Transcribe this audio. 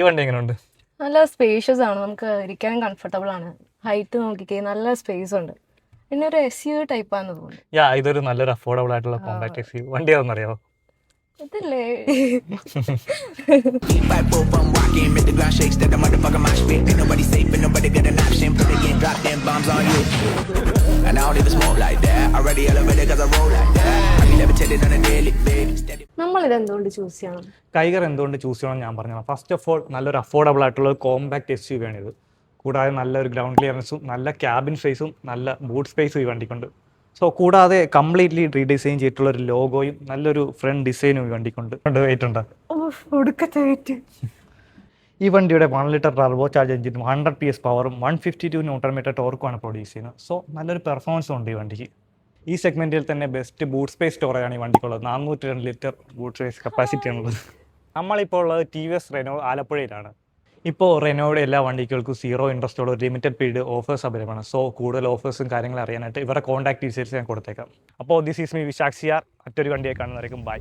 ഈ വണ്ടി എങ്ങനെയുണ്ട്? നല്ല സ്പേഷ്യസ് ആണ്, നമുക്ക് ഇരിക്കാനും കംഫർട്ടബിൾ ആണ്. ഹൈറ്റ് നോക്കിക്കേ, നല്ല സ്പേസ് ഉണ്ട്. പിന്നെ ഒരു SUV ടൈപ്പ് ആണെന്ന് തോന്നുന്നു. ഇതൊരു നല്ലൊരു അഫോർഡബിൾ ആയിട്ടുള്ള കോമ്പാക്ട് SUV വണ്ടി ആണെന്ന് അറിയാമോ? ഇതല്ലേ? Fight both, I'm walking, make the ground shake, step the motherfucker my spit. Ain't nobody safe, ain't nobody get an option. Put again, drop them bombs on you. And I don't even smoke like that. Already elevated cause I roll like that. I be levitated on a daily, baby. Steady. നമ്മൾ ഇത് എന്തുകൊണ്ട് choose ചെയ്യണം? Kiger എന്തുകൊണ്ട് choose ചെയ്യണം ഞാൻ പറഞ്ഞു. First of all നല്ലൊരു affordable ആയിട്ടുള്ള കോമ്പാക്ട് SUV ആണിത്. കൂടാതെ നല്ലൊരു ഗ്രൗണ്ട് ക്ലിയറൻസും നല്ല ക്യാബിൻ സ്പേസും നല്ല ബൂട്ട് സ്പേസും ഈ വണ്ടിക്കുണ്ട്. സോ കൂടാതെ കംപ്ലീറ്റ്ലി റീഡിസൈൻ ചെയ്തിട്ടുള്ള ഒരു ലോഗോയും നല്ലൊരു ഫ്രണ്ട് ഡിസൈനും ഈ വണ്ടിക്കുണ്ട്. വെയിറ്റ് ഉണ്ട്. ഒടുക്കത്തെ വെയിറ്റ്. ഈ വണ്ടിയുടെ 1 ലിറ്റർ ടർബോ ചാർജ് എഞ്ചിനും 100 PS പവറും 152 ന്യൂട്ടൺ മീറ്റർ ടോർക്കുമാണ് പ്രൊഡ്യൂസ് ചെയ്യുന്നത്. സോ നല്ലൊരു പെർഫോമൻസും ഉണ്ട് ഈ വണ്ടിക്ക്. ഈ സെഗ്മെൻറ്റിൽ തന്നെ ബെസ്റ്റ് ബൂട്ട് സ്പേസ് സ്റ്റോറേജാണ് ഈ വണ്ടിക്കുള്ളത്. 402 ലിറ്റർ ബൂട്ട് സ്പേസ് കപ്പാസിറ്റി ആണുള്ളത്. നമ്മളിപ്പോൾ ഉള്ളത് TVS റെനോ ആലപ്പുഴയിലാണ്. ഇപ്പോൾ റെനോയുടെ എല്ലാ വണ്ടികൾക്കും 0 ഇൻട്രസ്റ്റോടെ ഒരു ലിമിറ്റഡ് പീരീഡ് ഓഫേഴ്സ് അവൈലബിളാണ്. സോ കൂടുതൽ ഓഫേഴ്സും കാര്യങ്ങളും അറിയാനായിട്ട് ഇവരുടെ കോൺടാക്ട് ഡീറ്റെയിൽസ് ഞാൻ കൊടുത്തേക്കാം. അപ്പോൾ this is me Vishakh CR. മറ്റൊരു വണ്ടിയെ കാണുന്നവരേക്കും ബൈ.